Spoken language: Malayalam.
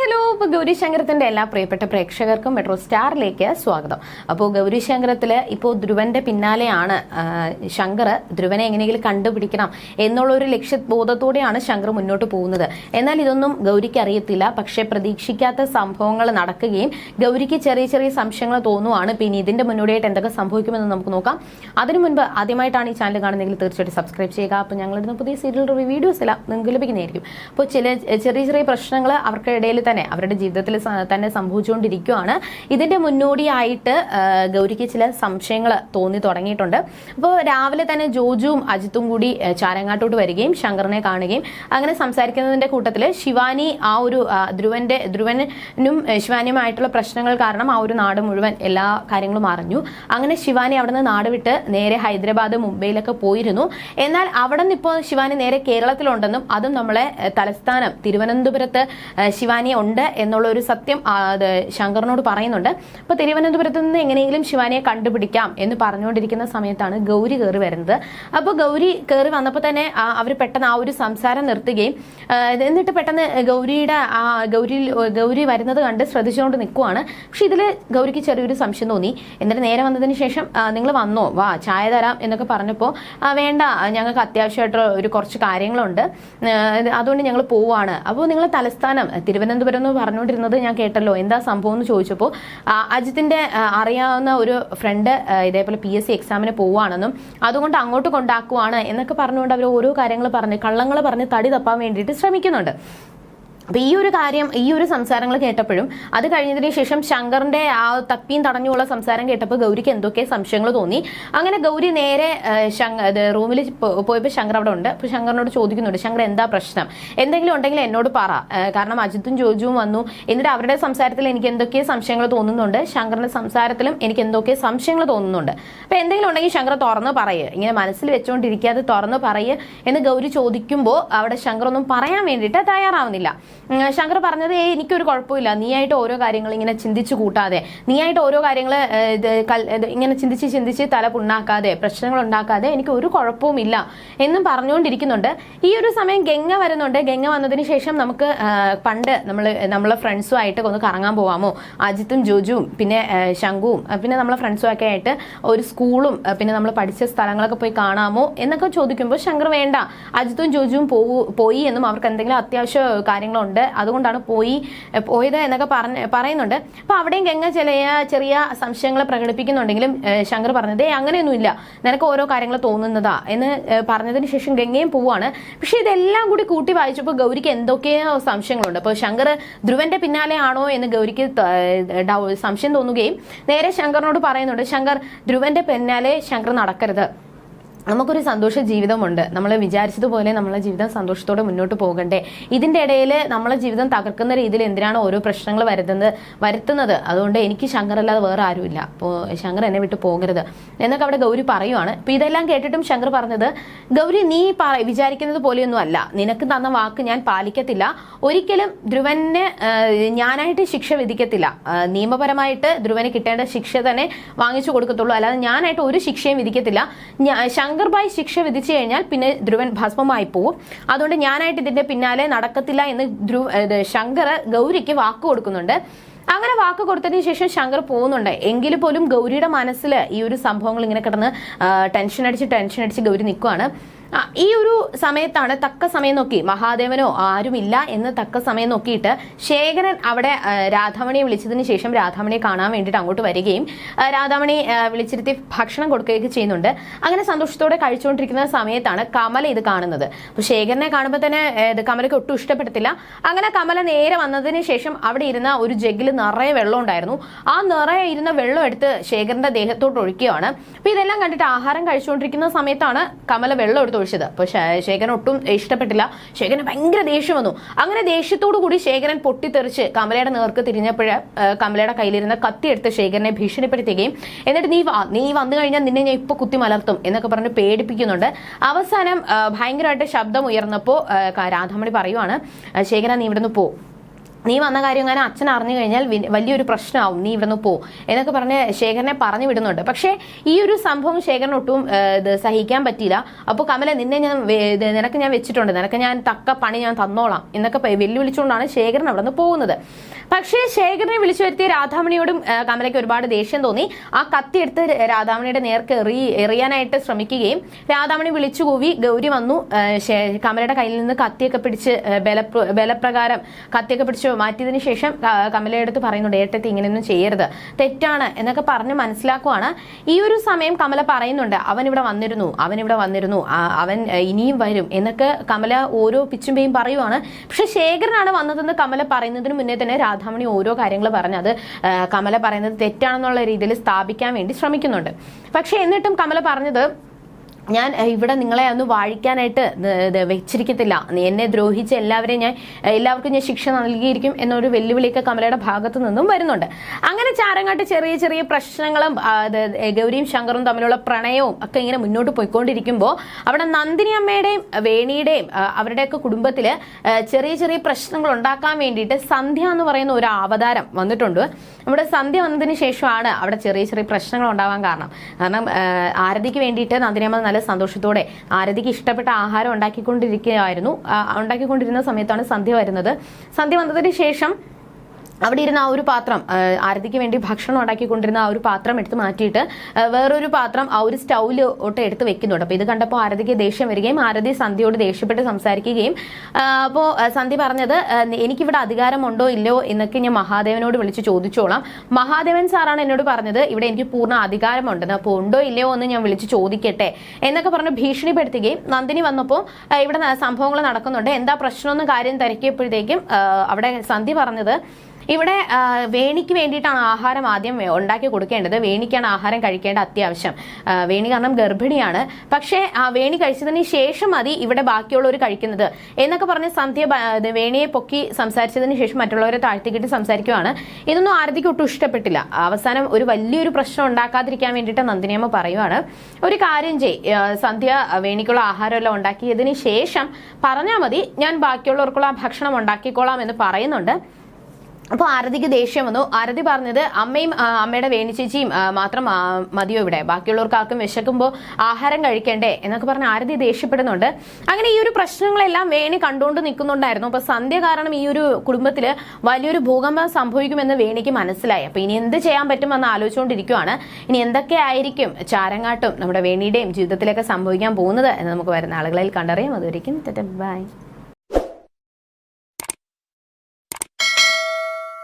ഹലോ, ഇപ്പോൾ ഗൗരിശങ്കരത്തിന്റെ എല്ലാ പ്രിയപ്പെട്ട പ്രേക്ഷകർക്കും മെട്രോ സ്റ്റാറിലേക്ക് സ്വാഗതം. അപ്പോൾ ഗൗരിശങ്കരത്തില് ഇപ്പോൾ ധ്രുവന്റെ പിന്നാലെയാണ് ശങ്കർ. ധ്രുവനെ എങ്ങനെയെങ്കിലും കണ്ടുപിടിക്കണം എന്നുള്ള ഒരു ലക്ഷ്യബോധത്തോടെയാണ് ശങ്കർ മുന്നോട്ട് പോകുന്നത്. എന്നാൽ ഇതൊന്നും ഗൗരിക്ക് അറിയത്തില്ല. പക്ഷെ പ്രതീക്ഷിക്കാത്ത സംഭവങ്ങൾ നടക്കുകയും ഗൗരിക്ക് ചെറിയ ചെറിയ സംശയങ്ങൾ തോന്നുവാണ്. പിന്നെ ഇതിന്റെ മുന്നോടിയായിട്ട് എന്തൊക്കെ സംഭവിക്കുമെന്ന് നമുക്ക് നോക്കാം. അതിനു മുൻപ് ആദ്യമായിട്ടാണ് ഈ ചാനൽ കാണുന്നതെങ്കിൽ തീർച്ചയായിട്ടും സബ്സ്ക്രൈബ് ചെയ്യുക. അപ്പോൾ ഞങ്ങളിടുന്ന പുതിയ സീരിയൽ റിവ്യൂ വീഡിയോസ് എല്ലാം നിങ്ങൾക്ക് ലഭിക്കുന്നതായിരിക്കും. അപ്പോൾ ചെറിയ ചെറിയ പ്രശ്നങ്ങൾ അവർക്കിടയിൽ തന്നെ അവരുടെ ജീവിതത്തിൽ തന്നെ സംഭവിച്ചുകൊണ്ടിരിക്കുകയാണ്. ഇതിന്റെ മുന്നോടിയായിട്ട് ഗൗരിക്ക് ചില സംശയങ്ങൾ തോന്നി തുടങ്ങിയിട്ടുണ്ട്. അപ്പോൾ രാവിലെ തന്നെ ജോജുവും അജിത്തും കൂടി ചാരങ്ങാട്ടോട്ട് വരികയും ശങ്കറിനെ കാണുകയും അങ്ങനെ സംസാരിക്കുന്നതിന്റെ കൂട്ടത്തിൽ ശിവാനി ആ ഒരു ധ്രുവനും ശിവാനിയുമായിട്ടുള്ള പ്രശ്നങ്ങൾ കാരണം ആ ഒരു നാട് മുഴുവൻ എല്ലാ കാര്യങ്ങളും അറിഞ്ഞു. അങ്ങനെ ശിവാനി അവിടെ നിന്ന് നാട് വിട്ട് നേരെ ഹൈദരാബാദ് മുംബൈയിലൊക്കെ പോയിരുന്നു. എന്നാൽ അവിടെ നിന്ന് ഇപ്പോൾ ശിവാനി നേരെ കേരളത്തിലുണ്ടെന്നും അതും നമ്മളെ തലസ്ഥാനം തിരുവനന്തപുരത്ത് ശിവാനി ഉണ്ട് എന്നുള്ള ഒരു സത്യം ശങ്കറിനോട് പറയുന്നുണ്ട്. അപ്പൊ തിരുവനന്തപുരത്ത് നിന്ന് എങ്ങനെയെങ്കിലും ശിവാനിയെ കണ്ടുപിടിക്കാം എന്ന് പറഞ്ഞുകൊണ്ടിരിക്കുന്ന സമയത്താണ് ഗൗരി കയറി വരുന്നത്. അപ്പൊ ഗൗരി കയറി വന്നപ്പോൾ തന്നെ അവർ പെട്ടെന്ന് ആ ഒരു സംസാരം നിർത്തുകയും എന്നിട്ട് പെട്ടെന്ന് ഗൗരി വരുന്നത് കണ്ട് ശ്രദ്ധിച്ചുകൊണ്ട് നിൽക്കുവാണ്. പക്ഷെ ഇതില് ഗൗരിക്ക് ചെറിയൊരു സംശയം തോന്നി. എന്നിട്ട് നേരെ വന്നതിന് ശേഷം നിങ്ങൾ വന്നോ, വാ ചായ തരാം എന്നൊക്കെ പറഞ്ഞപ്പോൾ വേണ്ട, ഞങ്ങൾക്ക് അത്യാവശ്യമായിട്ട് ഒരു കുറച്ച് കാര്യങ്ങളുണ്ട്, അതുകൊണ്ട് ഞങ്ങൾ പോവാണ്. അപ്പോൾ നിങ്ങൾ തലസ്ഥാനം തിരുവനന്തപുരം എന്ന് പറഞ്ഞുകൊണ്ടിരുന്നത് ഞാൻ കേട്ടല്ലോ, എന്താ സംഭവം എന്ന് ചോദിച്ചപ്പോൾ അജിത്തിന്റെ അറിയാവുന്ന ഒരു ഫ്രണ്ട് ഇതേപോലെ PSC എക്സാമിന് പോവുകയാണെന്നും അതുകൊണ്ട് അങ്ങോട്ട് കൊണ്ടാക്കുവാണ് എന്നൊക്കെ പറഞ്ഞുകൊണ്ട് അവർ ഓരോ കാര്യങ്ങൾ പറഞ്ഞ് കള്ളങ്ങൾ പറഞ്ഞ് തടി തപ്പാൻ വേണ്ടിയിട്ട് ശ്രമിക്കുന്നുണ്ട്. അപ്പൊ ഈ ഒരു സംസാരങ്ങൾ കേട്ടപ്പോഴും അത് കഴിഞ്ഞതിന് ശേഷം ശങ്കറിന്റെ ആ തപ്പിയും തടഞ്ഞുള്ള സംസാരം കേട്ടപ്പോൾ ഗൗരിക്ക് എന്തൊക്കെ സംശയങ്ങൾ തോന്നി. അങ്ങനെ ഗൗരി നേരെ റൂമിൽ പോയപ്പോൾ ശങ്കർ അവിടെ ഉണ്ട്. അപ്പൊ ശങ്കറിനോട് ചോദിക്കുന്നുണ്ട്, ശങ്കർ എന്താ പ്രശ്നം, എന്തെങ്കിലും ഉണ്ടെങ്കിൽ എന്നോട് പറ, കാരണം അജിത്തും ജോജുവും വന്നു. എന്നിട്ട് അവരുടെ സംസാരത്തിൽ എനിക്ക് എന്തൊക്കെ സംശയങ്ങൾ തോന്നുന്നുണ്ട്, ശങ്കറിന്റെ സംസാരത്തിലും എനിക്ക് എന്തൊക്കെ സംശയങ്ങൾ തോന്നുന്നുണ്ട്. അപ്പൊ എന്തെങ്കിലും ഉണ്ടെങ്കിൽ ശങ്കർ തുറന്ന് പറയ്, ഇങ്ങനെ മനസ്സിൽ വെച്ചുകൊണ്ടിരിക്കാതെ തുറന്ന് പറയ് എന്ന് ഗൗരി ചോദിക്കുമ്പോൾ അവിടെ ശങ്കർ ഒന്നും പറയാൻ വേണ്ടിയിട്ട് തയ്യാറാവുന്നില്ല. ശങ്കർ പറഞ്ഞത് എനിക്കൊരു കുഴപ്പമില്ല, നീയായിട്ട് ഓരോ കാര്യങ്ങൾ ഇങ്ങനെ ചിന്തിച്ചു കൂട്ടാതെ, നീയായിട്ട് ഓരോ കാര്യങ്ങൾ ഇങ്ങനെ ചിന്തിച്ച് തല പുണ്ണാക്കാതെ പ്രശ്നങ്ങൾ ഉണ്ടാക്കാതെ എനിക്ക് ഒരു കുഴപ്പവുമില്ല എന്നും പറഞ്ഞുകൊണ്ടിരിക്കുന്നുണ്ട്. ഈ ഒരു സമയം ഗംഗ വരുന്നുണ്ട്. ഗംഗ വന്നതിന് ശേഷം നമുക്ക് പണ്ട് നമ്മളെ ഫ്രണ്ട്സും ആയിട്ട് ഒന്ന് കറങ്ങാൻ പോവാമോ, അജിത്തും ജോജുവും പിന്നെ ശംഖുവും പിന്നെ നമ്മളെ ഫ്രണ്ട്സും ഒക്കെ ആയിട്ട് ഒരു സ്കൂളും പിന്നെ നമ്മൾ പഠിച്ച സ്ഥലങ്ങളൊക്കെ പോയി കാണാമോ എന്നൊക്കെ ചോദിക്കുമ്പോൾ ശങ്കർ വേണ്ട, അജിത്തും ജോജുവും പോയി എന്നും അവർക്ക് എന്തെങ്കിലും അത്യാവശ്യ കാര്യങ്ങളുണ്ട്, അതുകൊണ്ടാണ് പോയത് എന്നൊക്കെ പറയുന്നുണ്ട്. അപ്പൊ അവിടെയും ഗംഗ ചെറിയ സംശയങ്ങൾ പ്രകടിപ്പിക്കുന്നുണ്ടെങ്കിലും ശങ്കർ പറഞ്ഞത് അങ്ങനെയൊന്നുമില്ല, നിനക്ക് ഓരോ കാര്യങ്ങൾ തോന്നുന്നതാ എന്ന് പറഞ്ഞതിന് ശേഷം ഗംഗയും പോവാണ്. പക്ഷെ ഇതെല്ലാം കൂടി കൂട്ടി വായിച്ചപ്പോൾ ഗൗരിക്ക് എന്തൊക്കെയോ സംശയങ്ങളുണ്ട്. അപ്പോൾ ശങ്കർ ധ്രുവന്റെ പിന്നാലെ ആണോ എന്ന് ഗൗരിക്ക് സംശയം തോന്നുകയും നേരെ ശങ്കറിനോട് പറയുന്നുണ്ട്, ശങ്കർ ധ്രുവന്റെ പിന്നാലെ ശങ്കർ നടക്കരുത്, നമുക്കൊരു സന്തോഷ ജീവിതമുണ്ട്, നമ്മൾ വിചാരിച്ചതുപോലെ നമ്മളെ ജീവിതം സന്തോഷത്തോടെ മുന്നോട്ട് പോകണ്ടേ, ഇതിന്റെ ഇടയിൽ നമ്മളെ ജീവിതം തകർക്കുന്ന രീതിയിൽ എന്തിനാണ് ഓരോ പ്രശ്നങ്ങൾ വരുത്തുന്നത്, അതുകൊണ്ട് എനിക്ക് ശങ്കർ അല്ലാതെ വേറെ ആരുമില്ല, അപ്പോൾ ശങ്കർ എന്നെ വിട്ട് പോകരുത് എന്നൊക്കെ അവിടെ ഗൗരി പറയുവാണ്. അപ്പൊ ഇതെല്ലാം കേട്ടിട്ടും ശങ്കർ പറഞ്ഞത്, ഗൗരി നീ വിചാരിക്കുന്നത് പോലെയൊന്നും അല്ല, നിനക്ക് തന്ന വാക്ക് ഞാൻ പാലിക്കത്തില്ല, ഒരിക്കലും ധ്രുവന് ഞാനായിട്ട് ശിക്ഷ വിധിക്കത്തില്ല, നിയമപരമായിട്ട് ധ്രുവന് കിട്ടേണ്ട ശിക്ഷ തന്നെ വാങ്ങിച്ചു കൊടുക്കത്തുള്ളൂ, അല്ലാതെ ഞാനായിട്ട് ഒരു ശിക്ഷയും വിധിക്കത്തില്ല, ശങ്കർ ഭായ് ശിക്ഷ വിധിച്ചു കഴിഞ്ഞാൽ പിന്നെ ധ്രുവൻ ഭസ്മമായി പോവും, അതുകൊണ്ട് ഞാനായിട്ട് ഇതിന്റെ പിന്നാലെ നടക്കത്തില്ല എന്ന് ശങ്കർ ഗൗരിക്ക് വാക്ക് കൊടുക്കുന്നുണ്ട്. അങ്ങനെ വാക്ക് കൊടുത്തതിന് ശേഷം ശങ്കർ പോകുന്നുണ്ട്. എങ്കിൽ പോലും ഗൗരിയുടെ മനസ്സിൽ ഈ ഒരു സംഭവങ്ങൾ ഇങ്ങനെ കിടന്ന് ടെൻഷൻ അടിച്ച് ഗൗരി നിൽക്കുവാണ്. ഈ ഒരു സമയത്താണ് തക്ക സമയം നോക്കി, മഹാദേവനോ ആരുമില്ല എന്ന് തക്ക സമയം നോക്കിയിട്ട് ശേഖരൻ അവിടെ രാധാമണിയെ വിളിച്ചതിന് ശേഷം രാധാമണിയെ കാണാൻ വേണ്ടിയിട്ട് അങ്ങോട്ട് വരികയും രാധാമണി വിളിച്ചിരുത്തി ഭക്ഷണം കൊടുക്കുകയൊക്കെ ചെയ്യുന്നുണ്ട്. അങ്ങനെ സന്തോഷത്തോടെ കഴിച്ചുകൊണ്ടിരിക്കുന്ന സമയത്താണ് കമല ഇത് കാണുന്നത്. അപ്പൊ ശേഖരനെ കാണുമ്പോൾ തന്നെ കമലയ്ക്ക് ഒട്ടും ഇഷ്ടപ്പെടത്തില്ല. അങ്ങനെ കമല നേരെ വന്നതിന് ശേഷം അവിടെ ഇരുന്ന ഒരു ജഗ്ഗിൽ നിറയെ വെള്ളം ഉണ്ടായിരുന്നു. ആ നിറയെ ഇരുന്ന വെള്ളം എടുത്ത് ശേഖരന്റെ ദേഹത്തോട്ട് ഒഴിക്കുകയാണ്. അപ്പൊ ഇതെല്ലാം കണ്ടിട്ട് ആഹാരം കഴിച്ചുകൊണ്ടിരിക്കുന്ന സമയത്താണ് കമല വെള്ളം എടുത്ത് ഒഴിച്ചത്. അപ്പൊ ശേഖരൻ ഒട്ടും ഇഷ്ടപ്പെട്ടില്ല. ശേഖരന് ഭയങ്കര ദേഷ്യം വന്നു. അങ്ങനെ ദേഷ്യത്തോടു കൂടി ശേഖരൻ പൊട്ടിത്തെറിച്ച് കമലയുടെ നേർക്ക് തിരിഞ്ഞപ്പോഴ് കമലയുടെ കയ്യിലിരുന്ന കത്തി എടുത്ത് ശേഖരനെ ഭീഷണിപ്പെടുത്തുകയും എന്നിട്ട് നീ വന്നു കഴിഞ്ഞാൽ നിന്നെ ഞാൻ ഇപ്പൊ കുത്തി മലർത്തും എന്നൊക്കെ പറഞ്ഞ് പേടിപ്പിക്കുന്നുണ്ട്. അവസാനം ഭയങ്കരമായിട്ട് ശബ്ദം ഉയർന്നപ്പോ രാധാമണി പറയുവാണ്, ശേഖരൻ നീ ഇവിടുന്ന് പോ, നീ വന്ന കാര്യം അങ്ങനെ അച്ഛൻ അറിഞ്ഞു കഴിഞ്ഞാൽ വലിയൊരു പ്രശ്നമാവും, നീ ഇവിടുന്ന് പോ എന്നൊക്കെ പറഞ്ഞ് ശേഖരനെ പറഞ്ഞു വിടുന്നുണ്ട്. പക്ഷേ ഈ ഒരു സംഭവം ശേഖരൻ ഒട്ടും സഹിക്കാൻ പറ്റിയില്ല. അപ്പോൾ കമല, നിനക്ക് ഞാൻ വെച്ചിട്ടുണ്ട്, നിനക്ക് ഞാൻ തക്ക പണി ഞാൻ തന്നോളാം എന്നൊക്കെ വെല്ലുവിളിച്ചുകൊണ്ടാണ് ശേഖരൻ അവിടെ നിന്ന് പോകുന്നത്. പക്ഷേ ശേഖരനെ വിളിച്ചു വരുത്തിയ രാധാമണിയോടും കമലയ്ക്ക് ഒരുപാട് ദേഷ്യം തോന്നി. ആ കത്തി എടുത്ത് രാധാമണിയുടെ നേർക്ക് എറിയാനായിട്ട് ശ്രമിക്കുകയും രാധാമണി വിളിച്ചു കൂവി. ഗൗരി വന്നു, കമലയുടെ കയ്യിൽ നിന്ന് കത്തിയൊക്കെ പിടിച്ച് ബലപ്രകാരം കത്തിയൊക്കെ പിടിച്ച് മാറ്റിയതിനു ശേഷം കമലയുടെ അടുത്ത് പറയുന്നുണ്ട്, ഏട്ടത്തി ഇങ്ങനെയൊന്നും ചെയ്യരുത്, തെറ്റാണ് എന്നൊക്കെ പറഞ്ഞ് മനസ്സിലാക്കുവാണ്. ഈ ഒരു സമയം കമല പറയുന്നുണ്ട്, അവൻ ഇവിടെ വന്നിരുന്നു, അവൻ ഇനിയും വരും എന്നൊക്കെ കമല ഓരോ പിച്ചുമ്പയും പറയുവാണ്. പക്ഷെ ശേഖരനാണ് വന്നതെന്ന് കമല പറയുന്നതിന് മുന്നേ തന്നെ രാധാമണി ഓരോ കാര്യങ്ങൾ പറഞ്ഞ് അത് കമല പറയുന്നത് തെറ്റാണെന്നുള്ള രീതിയിൽ സ്ഥാപിക്കാൻ വേണ്ടി ശ്രമിക്കുന്നുണ്ട്. പക്ഷെ എന്നിട്ടും കമല പറഞ്ഞത്, ഞാൻ ഇവിടെ നിങ്ങളെ ഒന്ന് വാഴിക്കാനായിട്ട് വെച്ചിരിക്കത്തില്ല, എന്നെ ദ്രോഹിച്ച എല്ലാവർക്കും ഞാൻ ശിക്ഷ നൽകിയിരിക്കും എന്നൊരു വെല്ലുവിളിയൊക്കെ കമലയുടെ ഭാഗത്തു നിന്നും വരുന്നുണ്ട്. അങ്ങനെ ചാരങ്ങാട്ട് ചെറിയ ചെറിയ പ്രശ്നങ്ങളും ഗൗരിയും ശങ്കറും തമ്മിലുള്ള പ്രണയവും ഒക്കെ ഇങ്ങനെ മുന്നോട്ട് പോയിക്കൊണ്ടിരിക്കുമ്പോൾ അവിടെ നന്ദിനി അമ്മയുടെയും വേണിയുടെയും അവരുടെയൊക്കെ കുടുംബത്തിൽ ചെറിയ ചെറിയ പ്രശ്നങ്ങൾ ഉണ്ടാക്കാൻ വേണ്ടിയിട്ട് സന്ധ്യ എന്ന് പറയുന്ന ഒരു അവതാരം വന്നിട്ടുണ്ട്. നമ്മുടെ സന്ധ്യ വന്നതിന് ശേഷമാണ് അവിടെ ചെറിയ ചെറിയ പ്രശ്നങ്ങൾ ഉണ്ടാവാൻ കാരണം ആരതിക്ക് വേണ്ടിയിട്ട് നന്ദിനി അമ്മ സന്തോഷത്തോടെ ആരതിക്ക് ഇഷ്ടപ്പെട്ട ആഹാരം ഉണ്ടാക്കിക്കൊണ്ടിരുന്ന സമയത്താണ് സന്ധ്യ വരുന്നത്. സന്ധ്യ വന്നതിന് ശേഷം അവിടെ ഇരുന്ന ആ ഒരു പാത്രം, ആരതിക്ക് വേണ്ടി ഭക്ഷണം ഉണ്ടാക്കിക്കൊണ്ടിരുന്ന ആ ഒരു പാത്രം എടുത്ത് മാറ്റിയിട്ട് വേറൊരു പാത്രം ആ ഒരു സ്റ്റൗവിലോട്ട് എടുത്ത് വെക്കുന്നുണ്ട്. അപ്പോൾ ഇത് കണ്ടപ്പോൾ ആരതിക്ക് ദേഷ്യം വരികയും ആരതി സന്ധ്യയോട് ദേഷ്യപ്പെട്ട് സംസാരിക്കുകയും അപ്പോൾ സന്ധ്യ പറഞ്ഞത്, എനിക്കിവിടെ അധികാരമുണ്ടോ ഇല്ലയോ എന്നൊക്കെ ഞാൻ മഹാദേവനോട് വിളിച്ച് ചോദിച്ചോളാം. മഹാദേവൻ സാറാണ് എന്നോട് പറഞ്ഞത് ഇവിടെ എനിക്ക് പൂർണ്ണ അധികാരമുണ്ടെന്ന്, അപ്പോൾ ഉണ്ടോ ഇല്ലയോ എന്ന് ഞാൻ വിളിച്ച് ചോദിക്കട്ടെ എന്നൊക്കെ പറഞ്ഞ് ഭീഷണിപ്പെടുത്തുകയും നന്ദിനി വന്നപ്പോൾ ഇവിടെ സംഭവങ്ങൾ നടക്കുന്നുണ്ട്, എന്താ പ്രശ്നമെന്ന് കാര്യം തിരക്കിയപ്പോഴത്തേക്കും അവിടെ സന്ധ്യ പറഞ്ഞത്, ഇവിടെ വേണിക്ക് വേണ്ടിയിട്ടാണ് ആഹാരം ആദ്യം ഉണ്ടാക്കി കൊടുക്കേണ്ടത്, വേണിക്കാണ് ആഹാരം കഴിക്കേണ്ട അത്യാവശ്യം, വേണി കാരണം ഗർഭിണിയാണ്, പക്ഷേ വേണി കഴിച്ചതിന് ശേഷം മതി ഇവിടെ ബാക്കിയുള്ളവർ കഴിക്കുന്നത് എന്നൊക്കെ പറഞ്ഞ് സന്ധ്യ വേണിയെ പൊക്കി സംസാരിച്ചതിന് ശേഷം മറ്റുള്ളവരെ താഴ്ത്തിക്കിട്ട് സംസാരിക്കുകയാണ്. ഇതൊന്നും ആരതിക്ക് ഒട്ടും ഇഷ്ടപ്പെട്ടില്ല. അവസാനം ഒരു വലിയൊരു പ്രശ്നം ഉണ്ടാക്കാതിരിക്കാൻ വേണ്ടിയിട്ട് നന്ദിനിയമ്മ പറയുവാണ്, ഒരു കാര്യം സന്ധ്യ വേണിക്കുള്ള ആഹാരമെല്ലാം ഉണ്ടാക്കിയതിന് ശേഷം പറഞ്ഞാൽ മതി, ഞാൻ ബാക്കിയുള്ളവർക്കുള്ള ഭക്ഷണം ഉണ്ടാക്കിക്കോളാം എന്ന് പറയുന്നുണ്ട്. അപ്പോൾ ആരതിക്ക് ദേഷ്യം വന്നു. ആരതി പറഞ്ഞത്, അമ്മയും അമ്മയുടെ വേണി ചേച്ചിയും മാത്രം മതിയോ ഇവിടെ, ബാക്കിയുള്ളവർക്ക് ആർക്കും വിശക്കുമ്പോൾ ആഹാരം കഴിക്കണ്ടേ എന്നൊക്കെ പറഞ്ഞ് ആരതി ദേഷ്യപ്പെടുന്നുണ്ട്. അങ്ങനെ ഈ ഒരു പ്രശ്നങ്ങളെല്ലാം വേണി കണ്ടുകൊണ്ട് നിൽക്കുന്നുണ്ടായിരുന്നു. അപ്പോൾ സന്ധ്യ കാരണം ഈ ഒരു കുടുംബത്തിൽ വലിയൊരു ഭൂകമ്പം സംഭവിക്കുമെന്ന് വേണിക്ക് മനസ്സിലായി. അപ്പോൾ ഇനി എന്ത് ചെയ്യാൻ പറ്റുമെന്ന് ആലോചിച്ചുകൊണ്ടിരിക്കുകയാണ്. ഇനി എന്തൊക്കെ ആയിരിക്കും ചാരങ്ങാട്ടും നമ്മുടെ വേണിയുടെയും ജീവിതത്തിലൊക്കെ സംഭവിക്കാൻ പോകുന്നത് എന്ന് നമുക്ക് വരുന്ന ആളുകളിൽ കണ്ടറിയാം. അതുവരെയും ബൈ.